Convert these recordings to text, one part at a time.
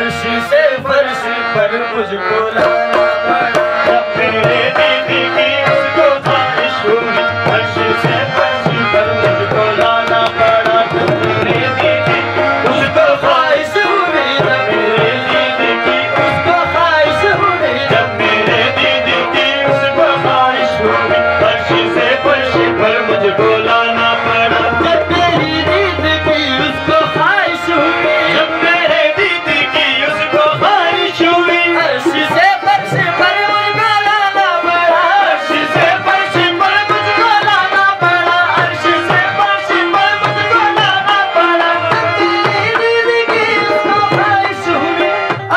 अर्श से फर्श पर मुझको लाना पड़ा। जब मेरे दीदी की उसको ख्वाहिश हुई, अर्श से फर्श पर मुझको लाना पड़ा। जब मेरे दीदी की उसको ख्वाहिश हुई, जब मेरे दीदी की उसको ख्वाहिश हुई, जब मेरे दीदी की उसको ख्वाहिश हुई, अर्श से फर्श पर मुझको लाना पड़ा। जब मेरी दीदी की उसको ख्वाहिश हुई, जब मेरे दीदी की उसको ख्वाहिश हुई, अर्श से फर्श पर मुझको लाना पड़ा। अर्श से फर्श पर मुझको लाना पड़ा। अर्श से फर्श पर मुझको लाना पड़ा। जब मेरी दीदी की उसको ख्वाहिश हुई,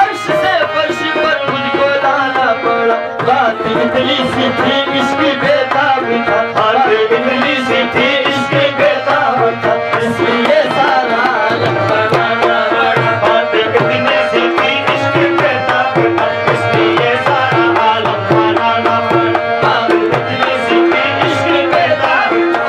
अर्श से फर्श पर मुझको लाना पड़ा। बात इतनी सी थी इश्क बेताब था, बात इतनी सी थी इश्क बेताब था, इसलिए सारा आलम बनाना पड़ा। बात इतनी सी थी इश्क बेताब था, इसलिए सारा आलम बनाना पड़ा। बात इतनी सी थी इश्क बेताब था,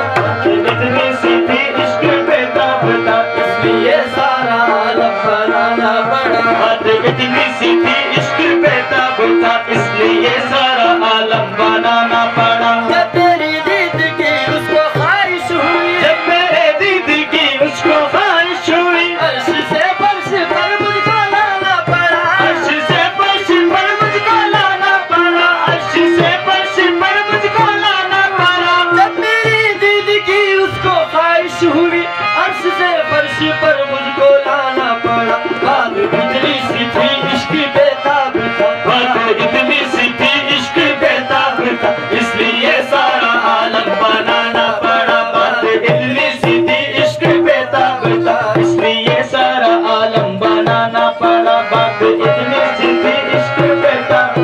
इतनी सी थी इश्क बेताब था, इसलिए सारा आलम बनाना पड़ा। बात इतनी सी थी इश्क बेताब था, इसलिए सारा आलम बनाना पड़ा। जब मेरी दीदी की उसको ख्वाहिश हुई, जब मेरे दीदी की उसको ख्वाहिश हुई, अर्श से फर्श पर मुझको लाना पड़ा। अर्श से फर्श पर मुझको लाना पड़ा। अर्श से फर्श पर मुझको लाना पड़ा। जब मेरी दीदी की उसको ख्वाहिश हुई, अर्श से फर्श पर मुझको लाना पड़ा। बात इतनी सी थी इश्क बेताब था, बात इतनी सी थी इश्क बेताब था, इसलिए सारा आलम बनाना पड़ा। बात इतनी सी थी इश्क बेताब था, इसलिए सारा आलम बनाना पड़ा। बात इतनी सी थी इश्क बेताब,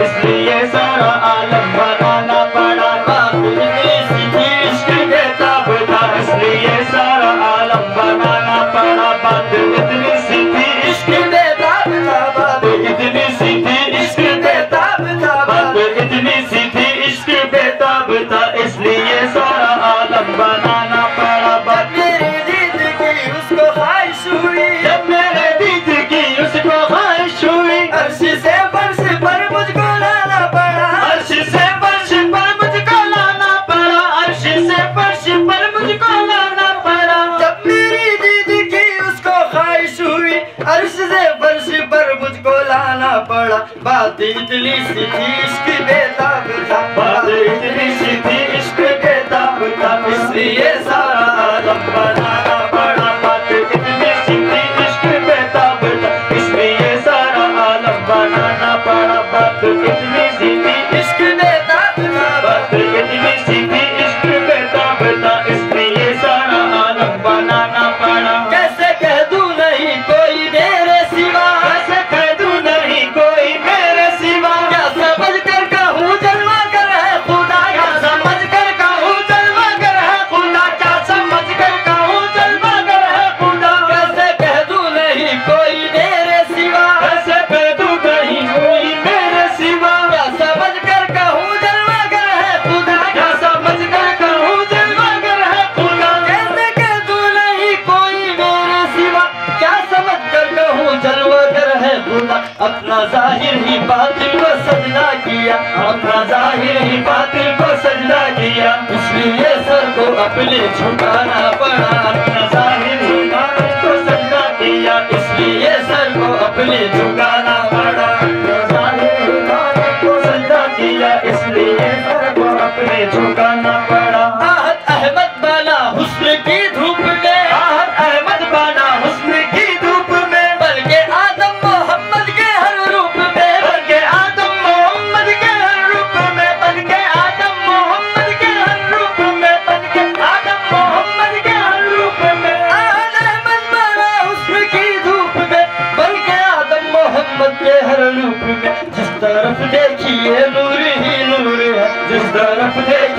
इसलिए सारा आलम बनाना पड़ा। बात इतनी सी थी इश्क बेताब था, इसलिए सारा आलम बनाना पड़ा। बात इतनी सी थी इश्क बेताब था, बात इतनी सी थी इश्क बेताब था, बात इतनी सी थी इश्क बेताब था, इसलिए सारा आलम बनाना पड़ा। जब मेरी दीदी की उसको ख्वाहिश हुई, जब मेरे दीदी की उसको ख्वाहिश हुई, अर्श से फर्श पर मुझको लाना पड़ा। अर्श से फर्श पर मुझको लाना पड़ा। अर्श से फर्श पर मुझको लाना पड़ा। जब मेरी दीदी की उसको ख्वाहिश हुई, अर्श से फर्श पर मुझको लाना पड़ा। बात इतनी सी थी इश्क बेताब था, बात इतनी सी थी इश्क बेताब था, इसलिए सारा आलम बनाना पड़ा। बात इतनी सी थी इश्क बेताब था, इसलिए सारा आलम बनाना पड़ा। बात इतनी सी थी इश्क बेताब था, बात इतनी सी थी इश्क बेताब था, इसलिए सारा आलम बनाना पड़ा। कैसे कह दूं नहीं कोई मेरे सिवा, कैसे कह दूं नहीं कोई मेरे सिवा, क्या समझ कर कहूँ जलवा कर है खुदा, क्या समझ कर कहूँ जलवा कर है खुदा, क्या समझ कर कहूँ जलवा कर है खुदा। कैसे कह दूं नहीं कोई मेरे सिवा, कैसे कह दूं नहीं कोई मेरे सिवा, क्या समझ कर कहूँ जलवा कर है खुदा, क्या समझ कर कहूँ जलवा कर है खुदा। कैसे कह दूं नहीं कोई मेरे सिवा, क्या समझ कर कहूँ जलवा कर है खुदा। अपना जाहिर ही बातिल को सजदा किया, अपना जाहिर ही बातिल को सजदा किया, इसलिए सर को अपने झुकाना पड़ा। अपना जाहिर ही बातिल को सजदा किया, इसलिए सर को अपने झुकाना पड़ा। अपना जाहिर ही बातिल को सजदा किया, इसलिए सर को अपने झुकाना पड़ा। आहत अहमद बना हुस्न की धूप में, आहत अहमद बना हुस्न की धूप में, बल्कि आदम मोहम्मद के हर रूप में, बल्कि आदम मोहम्मद के हर रूप में, बल्कि आदम मोहम्मद के हर रूप में, बल्कि आदम मोहम्मद के हर रूप में। आहत अहमद बना हुस्न की धूप में, बल्कि आदम मोहम्मद के हर रूप में। जिस तरफ देखिए नूर ही नूर है, जिस तरफ देखिए